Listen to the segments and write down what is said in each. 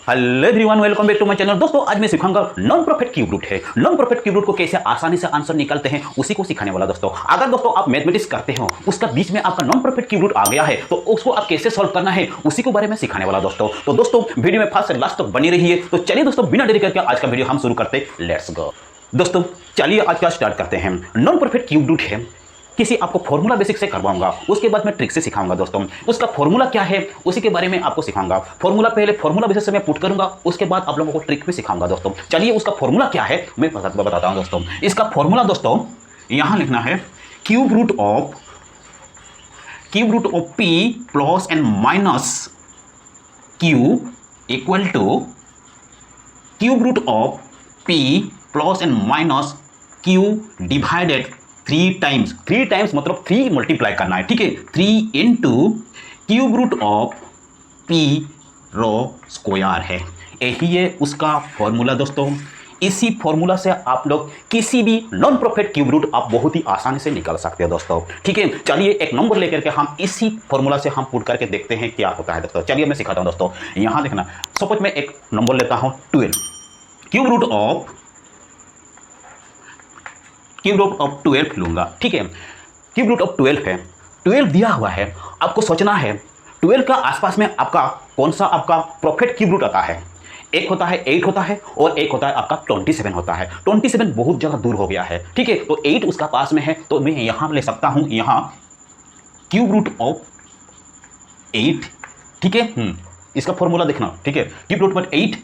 Hello everyone, welcome back to my channel. दोस्तों आज मैं सिखाऊंगा नॉन प्रॉफिट क्यूब रूट है। नॉन प्रॉफिट क्यूब रूट को कैसे आसानी से आंसर निकालते हैं उसी को सिखाने वाला दोस्तों। अगर दोस्तों आप मैथमेटिक्स करते हो, उसका बीच में आपका नॉन प्रॉफिट क्यूब रूट आ गया है तो उसको आप कैसे सॉल्व करना है उसी के बारे में सिखाने वाला दोस्तों। तो दोस्तों वीडियो में फर्स्ट से लास्ट तक बनी रहिए। तो चलिए दोस्तों बिना देरी करके आज का वीडियो हम शुरू करते, लेट्स गो। दोस्तों चलिए आज का स्टार्ट करते हैं। नॉन प्रॉफिट क्यूब रूट है, किसी आपको फॉर्मूला बेसिक से करवाऊंगा, उसके बाद मैं ट्रिक से सिखाऊंगा दोस्तों। उसका फॉर्मूला क्या है उसी के बारे में आपको सिखाऊंगा। फॉर्मूला पहले फॉर्मूला बेसिक से मैं पुट करूंगा, उसके बाद आप लोगों को ट्रिक भी सिखाऊंगा दोस्तों। चलिए उसका फॉर्मूला क्या है मैं बताता हूं दोस्तों। इसका फॉर्मूला दोस्तों यहां लिखना है cube root of p plus and minus cube equal to cube root of p plus and minus cube divided 3 times मतलब 3 मल्टीप्लाई करना है, ठीक है। 3 into cube root of p रो स्क्वायर है। यही है उसका फॉर्मूला दोस्तों। इसी फॉर्मूला से आप लोग किसी भी नॉन प्रॉफिट क्यूब रूट आप बहुत ही आसानी से निकाल सकते हैं दोस्तों, ठीक है। चलिए एक नंबर लेकर के हम इसी फॉर्मूला से हम पुट करके देखते हैं क्या होता है दोस्तों। चलिए मैं सिखाता हूं दोस्तों। यहां देखना, सपोज मैं एक नंबर लेता हूं 12। क्यूब रूट ऑफ 12 लूंगा, ठीक है। क्यूब रूट ऑफ 12 है, 12 दिया हुआ है। आपको सोचना है 12 का आसपास में आपका कौन सा आपका प्रॉफिट क्यूब रूट आता है। एक होता है 8 होता है और एक होता है आपका 27 होता है। 27 बहुत जगह दूर हो गया है, ठीक है। तो 8 उसका पास में है तो मैं यहां ले सकता हूं, यहां क्यूब रूट ऑफ 8, ठीक है। इसका फॉर्मूला देखना, ठीक है। क्यूब रूट ऑफ 8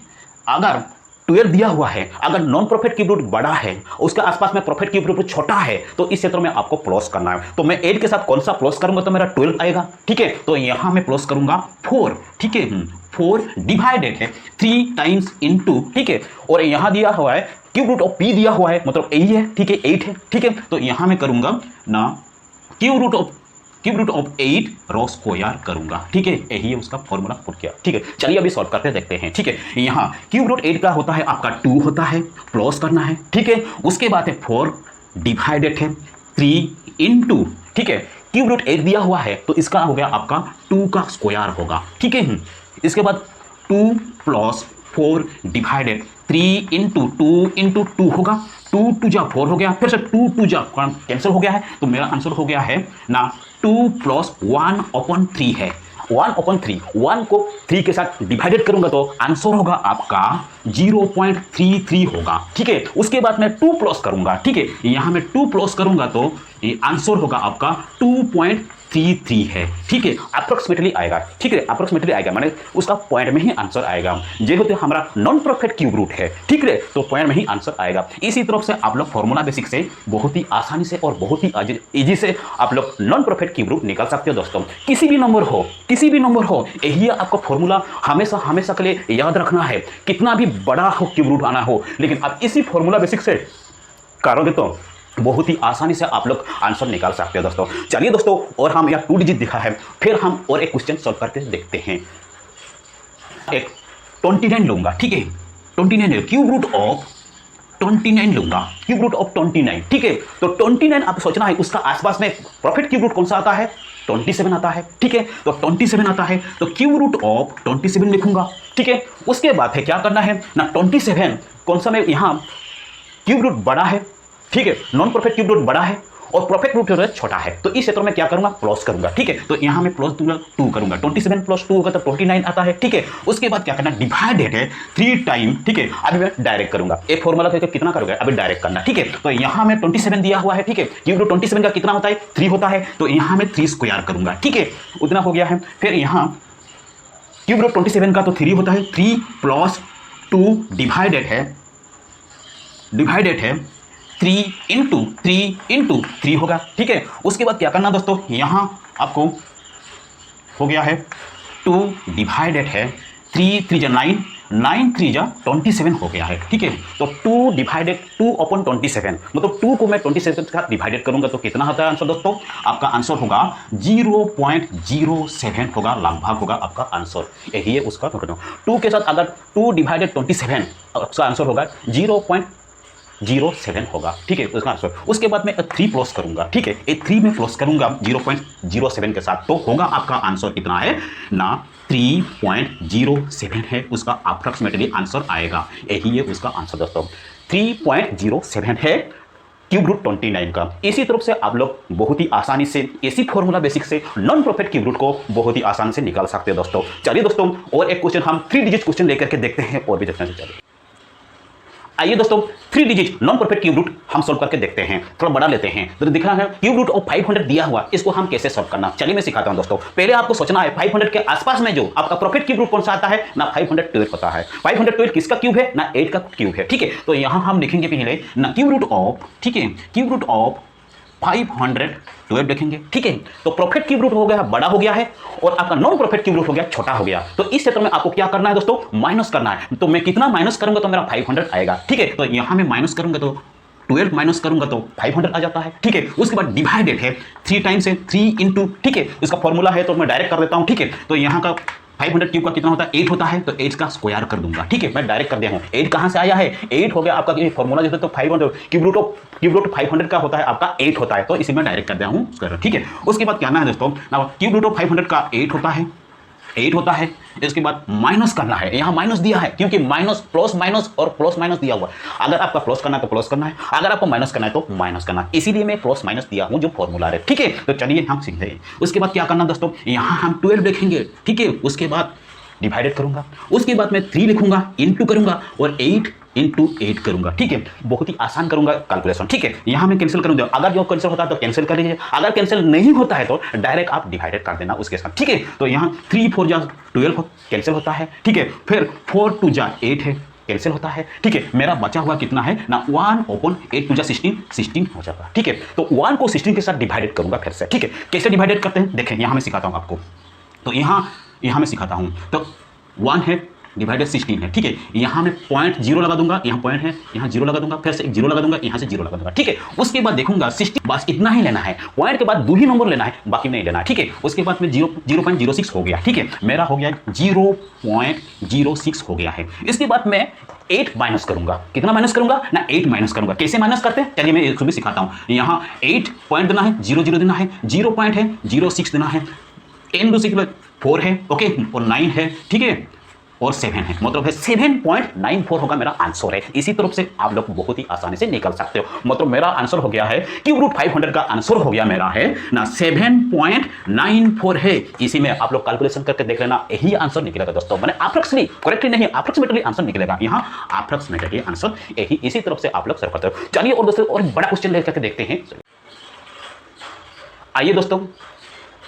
अगर 12 दिया हुआ है, अगर नॉन प्रॉफिट क्यूब रूट बड़ा है, उसके आसपास में प्रॉफिट क्यूब रूट छोटा है, तो इस क्षेत्र में आपको प्लस करना है। तो मैं 8 के साथ कौन सा प्लस करूंगा तो मेरा 12 आएगा, ठीक है। तो यहां मैं प्लस करूंगा 4, ठीक है। 4 डिवाइडेड है 3 टाइम्स इनटू, ठीक है। और यहां दिया हुआ है क्यूब रूट ऑफ p दिया हुआ है मतलब 8 है, ठीक है, 8 है, ठीक है। तो यहां मैं करूंगा ना क्यूब रूट ऑफ 8 रो स्क्वायर करूंगा, ठीक है। यही है उसका फॉर्मूला पुट किया, ठीक है। चलिए अभी सॉल्व करते देखते हैं, ठीक है। यहां क्यूब रूट 8 का होता है आपका 2 होता है, प्लस करना है, ठीक है। उसके बाद है 4 डिवाइडेड है 3 इंटू, ठीक है। क्यूब रूट 8 दिया हुआ है तो इसका हो गया आपका 2 का स्क्वायर होगा, ठीक है। इसके बाद 2 प्लस 4 डिवाइडेड 3 इंटू 2 होगा। 2 2 जा 4 हो गया, फिर से 2 2 जा कैंसिल हो गया है। तो मेरा आंसर हो गया है ना 2 प्लस 1/3 है। 1/3, 1 को 3 के साथ डिवाइडेड करूंगा तो आंसर होगा आपका 0.33 होगा, ठीक है। उसके बाद मैं 2 प्लस करूंगा, ठीक है। यहां मैं 2 प्लस करूंगा तो ये आंसर होगा आपका 2.33 है, ठीक है। अप्रोक्सीमेटली आएगा, ठीक है। अप्रोक्सीमेटली आएगा माने उसका पॉइंट में ही आंसर आएगा। जेहेतु हमारा नॉन प्रॉफिट क्यूब रूट है, ठीक है, तो पॉइंट में ही आंसर आएगा। इसी तरफ से आप लोग फॉर्मूला बेसिक से बहुत ही आसानी से और बहुत ही इजी से आप लोग नॉन प्रॉफिट क्यूब रूट निकाल सकते हो दोस्तों। किसी भी नंबर हो, यही आपका फॉर्मूला हमेशा के लिए याद रखना है। कितना भी बड़ा हो क्यूब रूट आना हो, लेकिन आप इसी फॉर्मूला बेसिक से करोगे तो बहुत ही आसानी से आप लोग आंसर निकाल सकते हो दोस्तों। चलिए दोस्तों, और हम यहाँ 2 डिजिट दिखा है, फिर हम और एक क्वेश्चन सॉल्व करके देखते हैं। एक 29 लूंगा, ठीक है। 29 क्यूब रूट ऑफ 29 लूंगा, क्यूब रूट ऑफ 29, ठीक है। तो 29 आप सोचना है उसका आसपास में प्रॉफिट क्यूब रूट कौन सा आता है, 27 आता है, ठीक है। तो 27 आता है तो क्यूब रूट ऑफ 27 लिखूंगा, ठीक है। उसके बाद है क्या करना है ना 27 कौन सा में यहाँ क्यूब रूट बड़ा है, ठीक है। नॉन प्रॉफिट क्यूब रूट बड़ा है और प्रॉफिट रूट छोटा है, तो इस क्षेत्र में क्या करूंगा प्लस करूंगा, ठीक है। तो यहां मैं प्लस दूंगा 2 करूंगा, 27 प्लस 2 होगा तो 29 आता है, ठीक है। उसके बाद क्या करना डिवाइडेड है 3 टाइम, ठीक है। अभी मैं डायरेक्ट करूंगा, एक फॉर्मूला करके कितना करोगे अभी डायरेक्ट करना, ठीक है। तो यहां में 27 दिया हुआ है, ठीक है। क्यूब रूट 27 का कितना होता है 3 होता है, तो यहां में 3 स्क्वायर करूंगा, ठीक है। उतना हो गया है। फिर यहां क्यूब रूट 27 का तो 3 होता है, 3 प्लस 2 डिवाइडेड है 3 इंटू 3 होगा, ठीक है। उसके बाद क्या करना दोस्तों, यहां आपको हो गया है 2 डिवाइडेड है 3 3 जा 9, 9 3 जा 27 हो गया है, ठीक है। तो 2 डिवाइडेड 2/27 मतलब 2 को मैं 27 के साथ डिवाइडेड करूंगा तो कितना होता है आंसर दोस्तों, आपका आंसर होगा 0.07 होगा, लगभग होगा आपका आंसर। यही है उसका 2 के साथ अगर 2 डिवाइडेड 27 उसका आंसर होगा 0.07 होगा, ठीक है उसका आंसर। उसके बाद मैं 3 प्लस करूंगा, ठीक है। 3 में प्लस करूंगा 0.07 के साथ तो होगा आपका आंसर कितना है ना 3.07 है उसका अप्रॉक्सीमेटली आंसर आएगा। यही है उसका आंसर दोस्तों, 3.07 है क्यूब रूट 29 का। इसी तरफ से आप लोग बहुत ही आसानी से इसी फॉर्मूला बेसिक से नॉन प्रॉफिट क्यूब रूट को बहुत ही आसानी से निकाल सकते हैं दोस्तों। चलिए दोस्तों और एक क्वेश्चन हम 3 डिजिट क्वेश्चन लेकर के देखते हैं और भी देखने से चलिए। आइए दोस्तों 3 digit non perfect cube root हम सॉल्व करके देखते हैं। थोड़ा बड़ा लेते हैं तो दिख रहा है क्यूब रूट ऑफ 500 दिया हुआ, इसको हम कैसे सॉल्व करना, चलिए मैं सिखाता हूं दोस्तों। पहले आपको सोचना है 500 के आसपास में जो आपका परफेक्ट क्यूब रूट कौन सा आता है ना, 512 होता है। 512 किसका क्यूब है ना, 8 का क्यूब है। ठीक है, तो यहां हम लिखेंगे पहले ना क्यूब रूट ऑफ, ठीक है, क्यूब रूट ऑफ 512 देखेंगे। ठीक है, तो प्रॉफिट क्यूब रूट हो गया बड़ा हो गया है और आपका नॉन प्रॉफिट क्यूब रूट हो गया छोटा हो गया। तो इस क्षेत्र में आपको क्या करना है दोस्तों, माइनस करना है। तो मैं कितना माइनस करूंगा तो मेरा 500 आएगा। ठीक है, तो यहां मैं माइनस करूंगा तो 12 माइनस करूंगा तो 500 आ जाता है। ठीक है, उसके बाद डिवाइडेड है 3 टाइम्स है 3 इंटू, ठीक है, इसका फॉर्मूला है तो मैं डायरेक्ट कर देता हूं। ठीक है, तो यहां का 500 क्यूब का कितना होता है 8 होता है, तो 8 का स्क्वायर कर दूंगा। ठीक है, मैं डायरेक्ट कर दिया हूं। 8 कहां से आया है, 8 हो गया आपका ये फॉर्मूला जैसे, तो 500 क्यूब रूट 500 का होता है आपका 8 होता है, तो इसी में डायरेक्ट कर दिया हूं स्क्वायर। ठीक है, उसके बाद क्या करना है दोस्तों, क्यूब रूट ऑफ 500 का 8 होता है, 8 होता है। इसके बाद माइनस करना है, यहां माइनस दिया है क्योंकि माइनस प्लस माइनस और प्लस माइनस दिया हुआ है। अगर आपका प्लस करना है तो प्लस करना है, अगर आपको माइनस करना है तो माइनस करना है, इसीलिए मैं प्लस माइनस दिया हूं जो फॉर्मूला है। ठीक है, तो चलिए हम सीखते हैं। उसके बाद क्या करना दोस्तों, यहां हम 12 लिखेंगे। ठीक है, उसके बाद डिवाइडेड करूंगा, उसके बाद मैं 3 लिखूंगा, इंटू करूंगा और 8 इंटू 8 करूंगा। ठीक है, बहुत ही आसान करूंगा कैलकुलेशन। ठीक है, यहां मैं कैंसिल करूंगा, अगर जो कैंसिल होता है तो कैंसिल कर लीजिए, अगर कैंसिल नहीं होता है तो डायरेक्ट आप डिवाइडेड कर देना उसके साथ। ठीक है, तो यहां 3 4 जा 12 कैंसिल होता है। ठीक है, फिर 4 2 जा 8 है, कैंसिल होता है। ठीक है, मेरा बचा हुआ कितना है ना 1/8 2 जा 16 हो जाता है। ठीक है, तो 1 को 16 के साथ डिवाइडेड करूंगा फिर से। ठीक है, कैसे डिवाइडेड करते हैं देखें, यहां मैं सिखाता हूं आपको। तो यहां मैं सिखाता हूं, तो 1 है डिवाइडेड 16 है। ठीक है, यहां मैं पॉइंट 0 लगा दूंगा, यहां पॉइंट है, यहां 0 लगा दूंगा, फिर से एक 0 लगा दूंगा, यहां से 0 लगा दूंगा। ठीक है, उसके बाद देखूंगा 16, बस इतना ही लेना है, पॉइंट के बाद 2 ही नंबर लेना है, बाकी नहीं लेना है। ठीक है, उसके बाद में 0.06 हो गया। ठीक है, मेरा हो गया 0.06 हो गया है। इसके बाद मैं 8 माइनस करूंगा, कितना माइनस करूंगा ना 8 माइनस करूंगा। कैसे माइनस करते हैं चलिए मैं इसको भी सिखाता हूं। यहां 8 पॉइंट देना है, 0 देना है, 0 पॉइंट है 06 देना है, 10 2 6 4 है, ओके, और 9 है। ठीक है, और 7 है, मतलब है 7.94 होगा मेरा आंसर है। इसी तरफ से आप लोग बहुत ही आसानी से निकल सकते हो। मतलब मेरा आंसर हो गया है क्यूब रूट 500 का आंसर हो गया मेरा है ना 7.94 है। इसी में आप लोग कैलकुलेशन करके देख लेना, यही आंसर निकलेगा दोस्तों। मैंने अप्रॉक्सिमेटली करेक्टली नहीं, अप्रॉक्सिमेटली आंसर निकलेगा, यहाँ अप्रॉक्सिमेटली आंसर यही। इसी तरफ से आप लोग सर्व करते हो। चलिए और दोस्तों और बड़ा क्वेश्चन लेकर के देखते हैं। आइए दोस्तों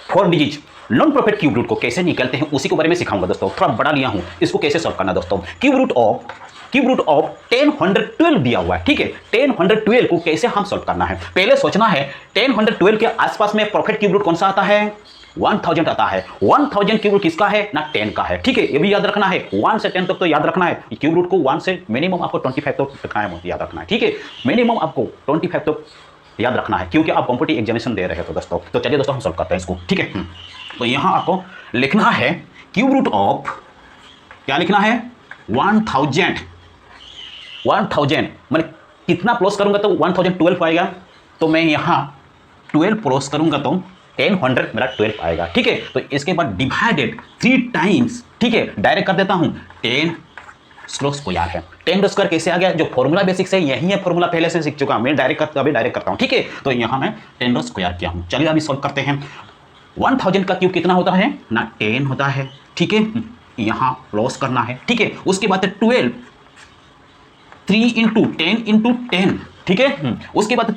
4 digit non profit cube root को कैसे निकलते हैं उसी के बारे में सिखाऊंगा दोस्तों। थोड़ा बड़ा लिया हूं, इसको कैसे सॉल्व करना दोस्तों। क्यूब रूट ऑफ 1012 दिया हुआ है। ठीक है, 1012 को कैसे हम सॉल्व करना है, पहले सोचना है 1012 के आसपास में प्रॉफिट क्यूब रूट कौन सा आता है, 1000 आता है। 1000 क्यूब रूट किसका है ना 10 का है। ठीक है, ये भी याद रखना है, 1 से 10 तक तो याद रखना है। क्यूब रूट को 1 से मिनिमम आपको 25 तक रखना है, याद रखना है। ठीक है, मिनिमम आपको 25 तक याद रखना है क्योंकि आप कॉम्पिटिटिव एग्जामिनेशन दे रहे हो तो दोस्तों। तो चलिए दोस्तों हम सॉल्व करते हैं इसको। ठीक है, तो यहां आपको लिखना है क्यूब रूट ऑफ, क्या लिखना है 1000 मैंने कितना प्लस करूंगा तो 1012 आएगा, तो मैं यहां 12 प्लस करूंगा तो 1000 मेरा 12 आएगा। ठीक है, तो इसके बाद डिवाइडेड 3 टाइम्स, ठीक है, डायरेक्ट कर देता हूं 10 स्क्वायर है। 10 स्क्वायर कैसे आ गया, जो फॉर्मूला बेसिक से यही है, फॉर्मूला पहले से सीख चुका मैं, डायरेक्ट करता हूं। ठीक है, तो यहां मैं 10 स्क्वायर किया हूं। चलिए अभी सॉल्व करते हैं। 1000 का क्यूब कितना होता है ना 10 होता है। ठीक है, यहां प्लस करना है। ठीक है, उसके बाद 12 3 इंटू 10 इंटू 10। ठीक है, उसके बाद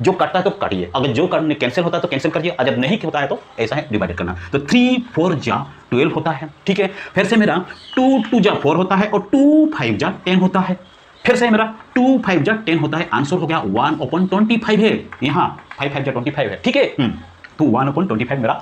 जो कटता है तो काटिए, अगर जो कैंसिल होता है तो कैंसिल करिए, अगर नहीं होता है तो ऐसा है डिवाइड करना। तो 3 4 जा 12 होता है। ठीक है, फिर से मेरा 2 2 जा 4 होता है और 2 5 जा 10 होता है। फिर से मेरा 2 5 जा 10 होता है। आंसर हो गया 1/25 है, यहाँ 5 5 जा 25 है। ठीक है, तो 1/25 मेरा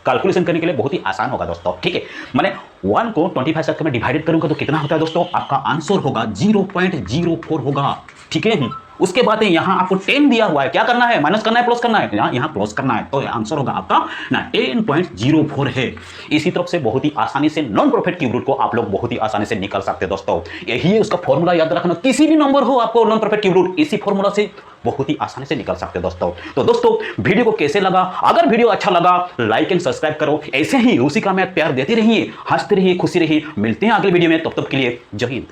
कैलकुलेशन करने के लिए बहुत ही आसान होगा दोस्तों। ठीक है, मैंने 1 को 25 से मैं डिवाइडेड करूंगा तो कितना होता है दोस्तों, आपका आंसर होगा 0.04 होगा। ठीक है, उसके बाद यहाँ आपको 10 दिया हुआ है, क्या करना है, माइनस करना है प्लस करना है, यहाँ प्लस करना है, तो आंसर होगा आपका ना 10.04 है। इसी तरफ से बहुत ही आसानी से नॉन प्रॉफिट क्यूब रूट को आप लोग बहुत ही आसानी से निकाल सकते हैं दोस्तों। यही है उसका फॉर्मूला, याद रखना, किसी भी नंबर हो आपको नॉन प्रॉफिट क्यूब रूट इसी फॉर्मूला से बहुत ही आसानी से निकाल सकते हैं दोस्तों। तो दोस्तों वीडियो को कैसे लगा, अगर वीडियो अच्छा लगा लाइक एंड सब्सक्राइब करो, ऐसे ही उसी का मैं प्यार देते रहिए, हंसते रहिए, खुशी रहिए। मिलते हैं अगले वीडियो में, तब तक के लिए जय हिंद।